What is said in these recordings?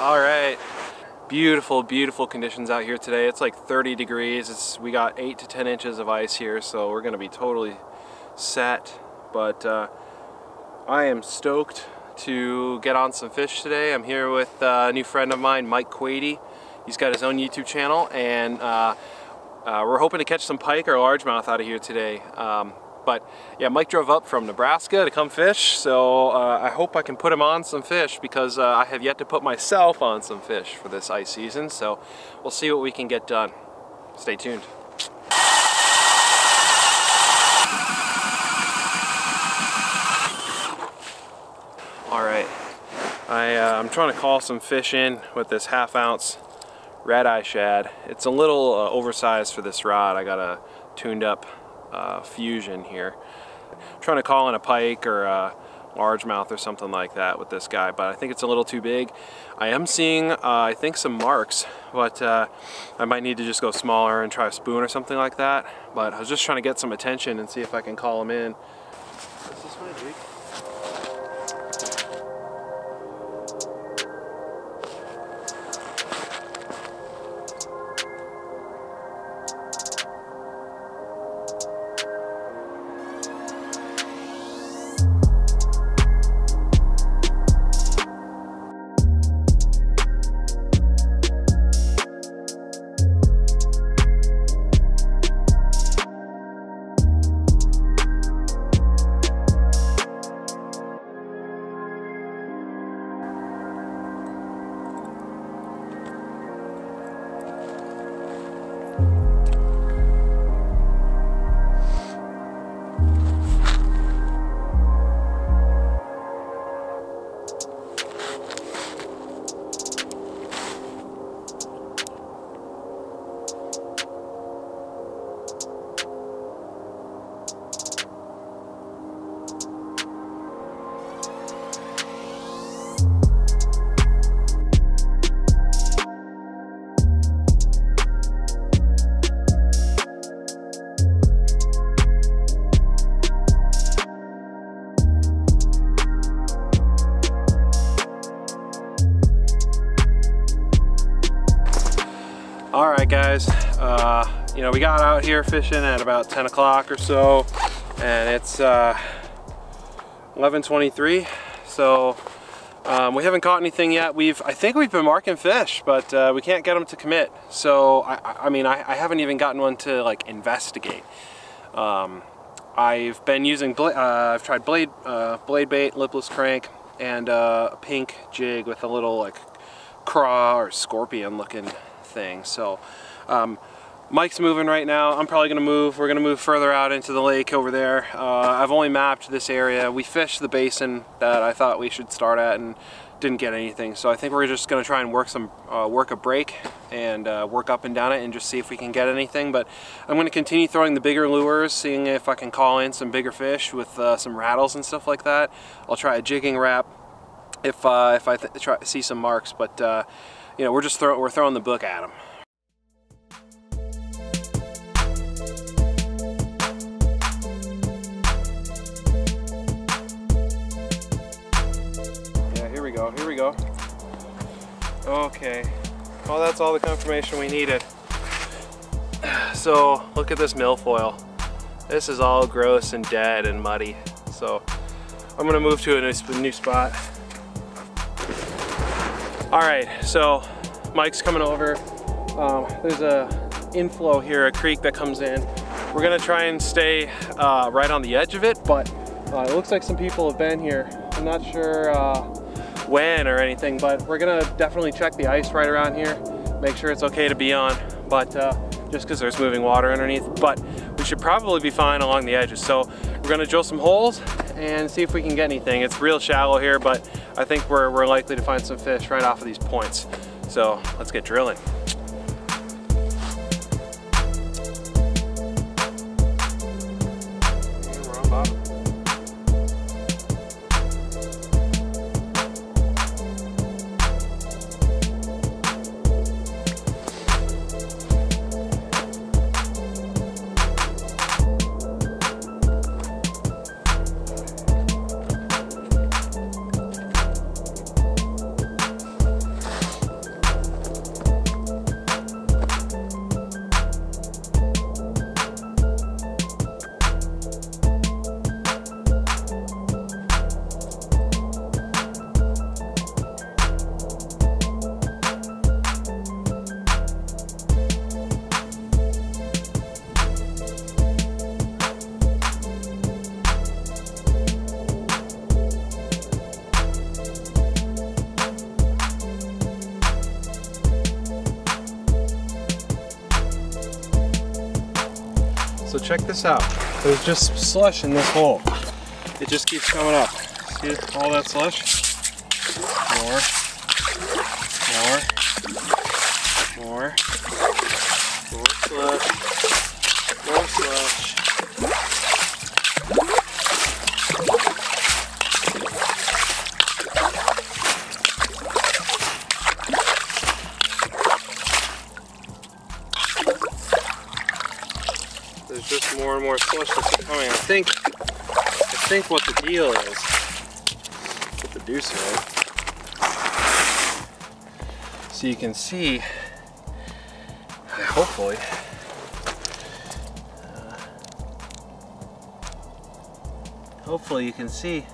All right, beautiful, beautiful conditions out here today. It's like 30 degrees. We got 8 to 10 inches of ice here, so we're gonna be totally set. But I am stoked to get on some fish today. I'm here with a new friend of mine, Mike Quady. He's got his own YouTube channel, and we're hoping to catch some pike or largemouth out of here today. But yeah, Mike drove up from Nebraska to come fish, so I hope I can put him on some fish, because I have yet to put myself on some fish for this ice season. So we'll see what we can get done. Stay tuned. All right, I'm trying to call some fish in with this 1/2 ounce red-eye shad. It's a little oversized for this rod. I got a tuned up fusion here. I'm trying to call in a pike or a largemouth or something like that with this guy, but I think it's a little too big. I am seeing I think some marks, but I might need to just go smaller and try a spoon or something like that. But I was just trying to get some attention and see if I can call him in. Is this my jig? Alright guys, you know, we got out here fishing at about 10 o'clock or so, and it's 11:23, so we haven't caught anything yet. I think we've been marking fish, but we can't get them to commit. So I mean, I haven't even gotten one to like investigate. I've been using I've tried blade bait, lipless crank, and a pink jig with a little like craw or scorpion looking thing. So Mike's moving right now. I'm probably gonna move. We're gonna move further out into the lake over there. I've only mapped this area. We fished the basin that I thought we should start at and didn't get anything, so I think we're just gonna try and work a break and work up and down it and just see if we can get anything. But I'm gonna continue throwing the bigger lures, seeing if I can call in some bigger fish with some rattles and stuff like that. I'll try a jigging wrap if I try to see some marks, but you know, we're throwing the book at them. Yeah, here we go. Okay. Well, that's all the confirmation we needed. So, look at this milfoil. This is all gross and dead and muddy. So, I'm gonna move to a new spot. Alright, so Mike's coming over. There's a inflow here, a creek that comes in. We're gonna try and stay right on the edge of it, but it looks like some people have been here. I'm not sure when or anything, but we're gonna definitely check the ice right around here, make sure it's okay to be on, but just because there's moving water underneath. But we should probably be fine along the edges. So we're gonna drill some holes and see if we can get anything. It's real shallow here, but I think we're likely to find some fish right off of these points. So let's get drilling. We're on bottom. check this out. There's just slush in this hole. It just keeps coming up. See all that slush? More. Slush. More slush. There's just more and more slush that's coming. I think what the deal is, put the deuce in, so you can see, hopefully, hopefully you can see,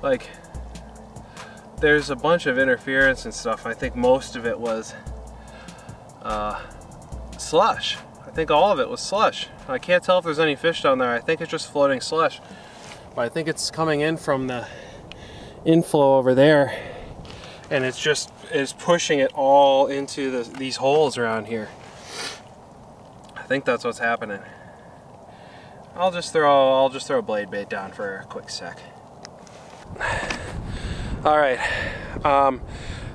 like, there's a bunch of interference and stuff. I think most of it was slush. I think all of it was slush. I can't tell if there's any fish down there. I think it's just floating slush. But I think it's coming in from the inflow over there, and it's pushing it all into these holes around here. I think that's what's happening. I'll just throw a blade bait down for a quick sec. All right,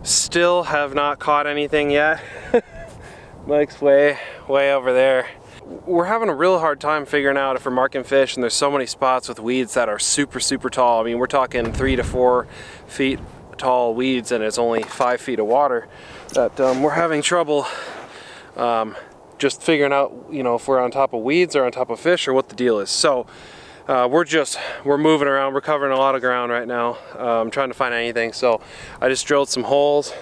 still have not caught anything yet. Mike's way over there. We're having a real hard time figuring out if we're marking fish, and there's so many spots with weeds that are super tall. I mean, we're talking 3 to 4 feet tall weeds, and it's only 5 feet of water, that we're having trouble just figuring out, you know, if we're on top of weeds or on top of fish or what the deal is. So we're moving around. We're covering a lot of ground right now. I'm trying to find anything. So I just drilled some holes,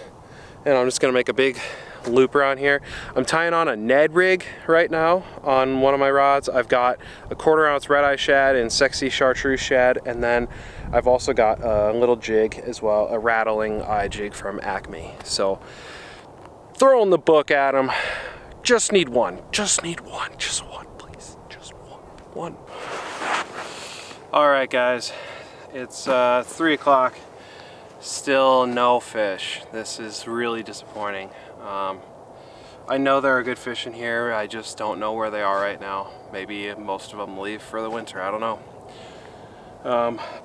and I'm just gonna make a big loop around here. I'm tying on a Ned rig right now on one of my rods. I've got a 1/4 ounce red eye shad and sexy chartreuse shad, and then I've also got a little jig as well, a rattling eye jig from Acme. So throwing the book at them. Just need one, just one, please, just one. All right, guys, it's 3 o'clock. Still no fish. This is really disappointing. I know there are good fish in here. I just don't know where they are right now. Maybe most of them leave for the winter. I don't know.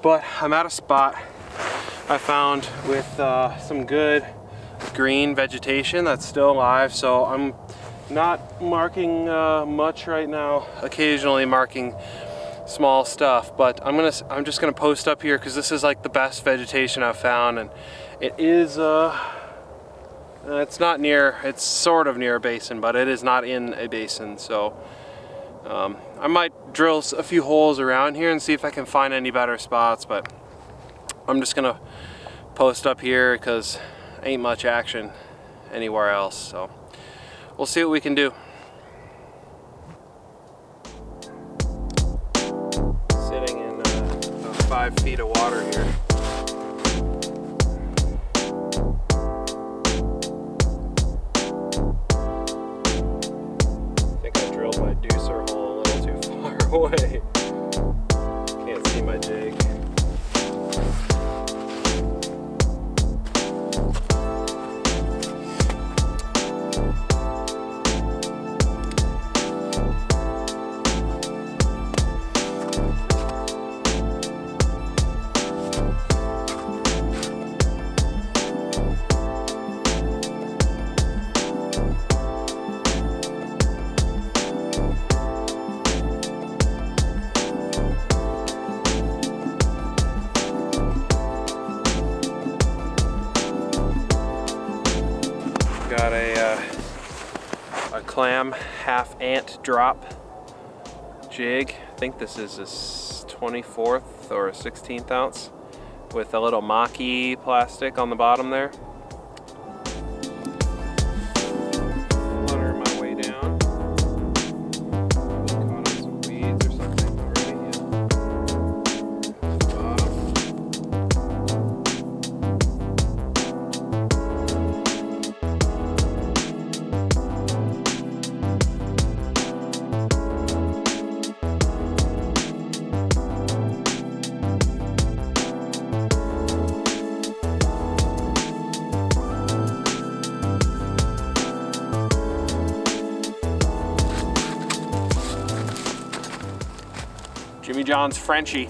But I'm at a spot I found with some good green vegetation that's still alive. So I'm not marking much right now. Occasionally marking small stuff, but I'm just gonna post up here because this is like the best vegetation I've found, and it is it's not near, it's sort of near a basin, but it is not in a basin. So I might drill a few holes around here and see if I can find any better spots, but I'm just gonna post up here because ain't much action anywhere else. So we'll see what we can do. Sitting in about 5 feet of water here. Away. Can't see my jig. Got a clam half ant drop jig. I think this is a 24th or a 16th ounce with a little maki plastic on the bottom there. Butter my way down. Caught on some weeds or something already. Jimmy John's Frenchie.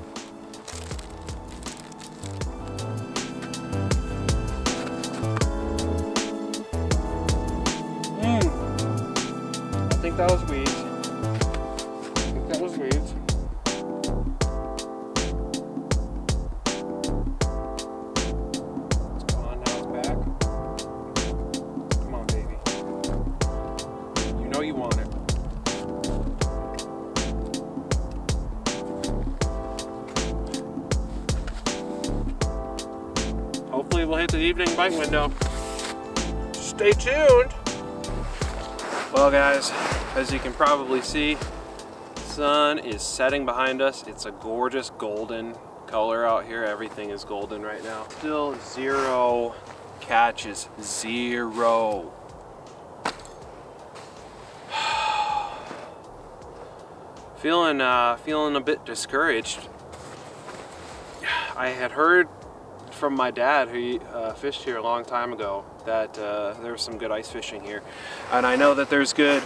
I think that was weeds. It's gone, now it's back. Come on, baby. You know you want it. Hopefully we'll hit the evening bite window. Stay tuned. Well guys, as you can probably see, the sun is setting behind us. It's a gorgeous golden color out here. Everything is golden right now. Still 0 catches, 0. Feeling a bit discouraged. I had heard from my dad, who fished here a long time ago, that there's some good ice fishing here, and I know that there's good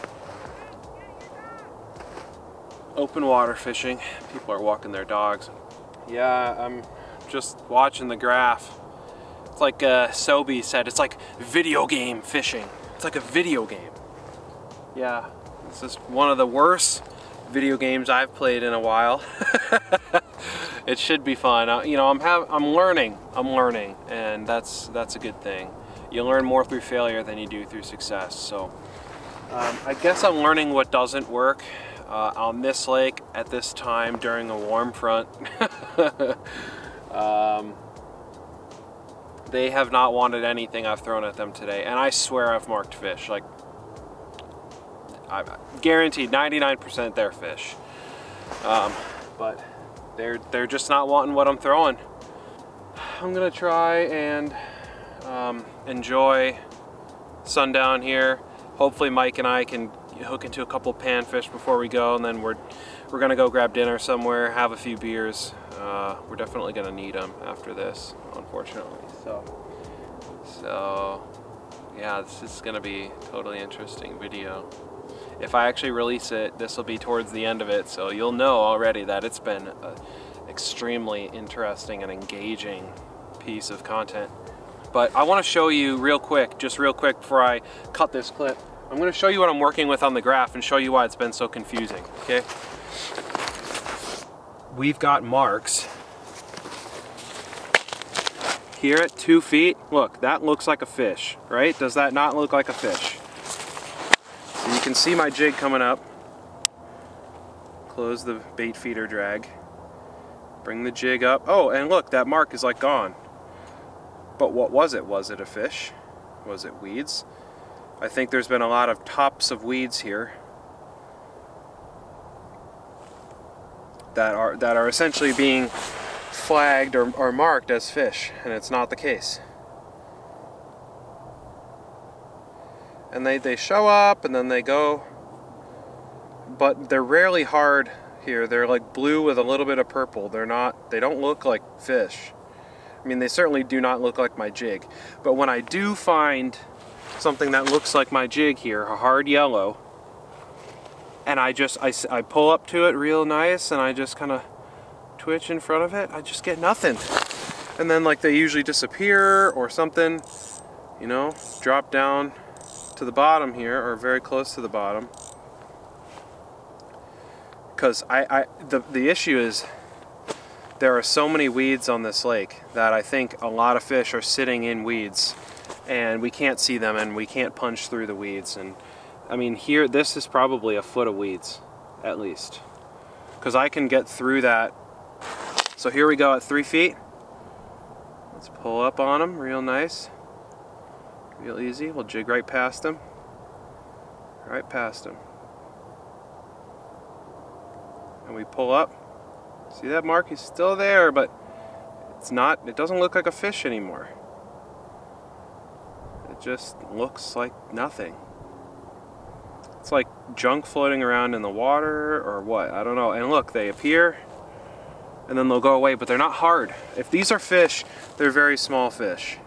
open water fishing. People are walking their dogs. Yeah, I'm just watching the graph. It's like Sobe said, it's like video game fishing. It's like a video game. Yeah, this is one of the worst video games I've played in a while. It should be fun. You know, I'm learning, and that's a good thing. You learn more through failure than you do through success. So I guess I'm learning what doesn't work on this lake at this time during a warm front. They have not wanted anything I've thrown at them today, and I swear I've marked fish. Like, I'm guaranteed 99% they're fish, but they're just not wanting what I'm throwing. I'm gonna try and enjoy sundown here. Hopefully Mike and I can hook into a couple panfish before we go, and then we're gonna go grab dinner somewhere, have a few beers. We're definitely gonna need them after this, unfortunately. So yeah, this is gonna be a totally interesting video. If I actually release it, this will be towards the end of it, so you'll know already that it's been an extremely interesting and engaging piece of content. But I want to show you real quick, just real quick before I cut this clip, I'm going to show you what I'm working with on the graph and show you why it's been so confusing, okay? We've got marks here at 2 feet. Look, that looks like a fish, right? Does that not look like a fish? So you can see my jig coming up. Close the bait feeder drag. Bring the jig up. Oh, and look, that mark is like gone. But what was it? Was it a fish? Was it weeds? I think there's been a lot of tops of weeds here that are essentially being flagged or marked as fish, and it's not the case. And they show up and then they go, but they're rarely hard here. They're like blue with a little bit of purple. They don't look like fish. I mean, they certainly do not look like my jig. But when I do find something that looks like my jig here, a hard yellow, and I pull up to it real nice and I just kind of twitch in front of it, I just get nothing. And then like they usually disappear or something, you know, drop down to the bottom here, or very close to the bottom. Because the issue is there are so many weeds on this lake that I think a lot of fish are sitting in weeds and we can't see them and we can't punch through the weeds. And I mean, here, this is probably a foot of weeds at least, because I can get through that. So here we go at 3 feet. Let's pull up on them real nice, real easy. We'll jig right past them, right past them, and we pull up. See that mark? He's still there, but it doesn't look like a fish anymore. It just looks like nothing. It's like junk floating around in the water or what, I don't know. And look, they appear and then they'll go away, but they're not hard. If these are fish, they're very small fish.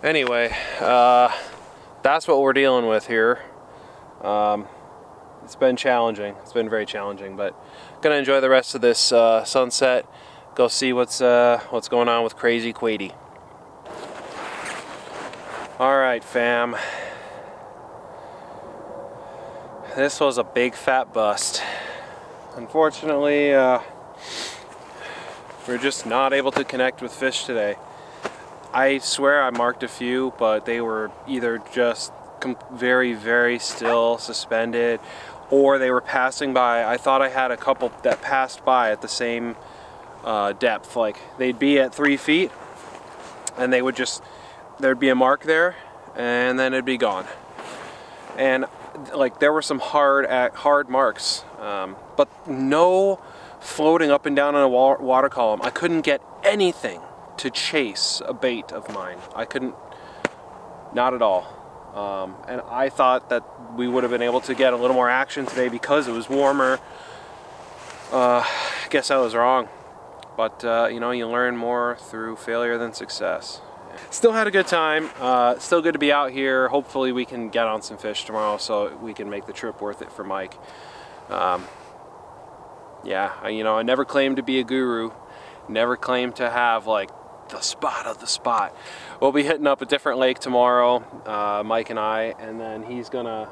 Anyway, that's what we're dealing with here. it's been challenging. It's been very challenging, but gonna enjoy the rest of this sunset. Go see what's going on with CrazyQuady. All right, fam. This was a big fat bust. Unfortunately, we're just not able to connect with fish today. I swear I marked a few, but they were either just very, very still, suspended, or they were passing by. I thought I had a couple that passed by at the same depth. Like, they'd be at 3 feet, and they would just, there'd be a mark there, and then it'd be gone. And like, there were some hard marks, but no floating up and down on a water column. I couldn't get anything to chase a bait of mine. I couldn't, not at all. And I thought that we would have been able to get a little more action today because it was warmer. I guess I was wrong. But you know, you learn more through failure than success. Still had a good time. Still good to be out here. Hopefully we can get on some fish tomorrow so we can make the trip worth it for Mike. Yeah, you know, I never claimed to be a guru. Never claimed to have like the spot of the spot. We'll be hitting up a different lake tomorrow, Mike and I, and then he's gonna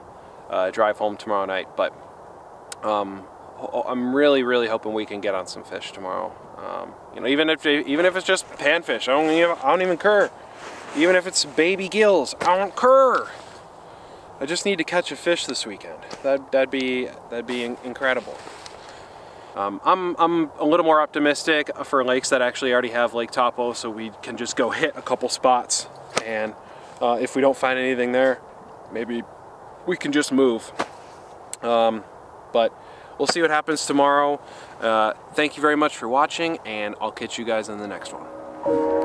drive home tomorrow night. But I'm really hoping we can get on some fish tomorrow. You know, even if it's just panfish, I don't even care. Even if it's baby gills, I don't care. I just need to catch a fish this weekend. That'd be incredible. I'm a little more optimistic for lakes that actually already have lake topo, so we can just go hit a couple spots, and if we don't find anything there, maybe we can just move. But we'll see what happens tomorrow. Thank you very much for watching, and I'll catch you guys in the next one.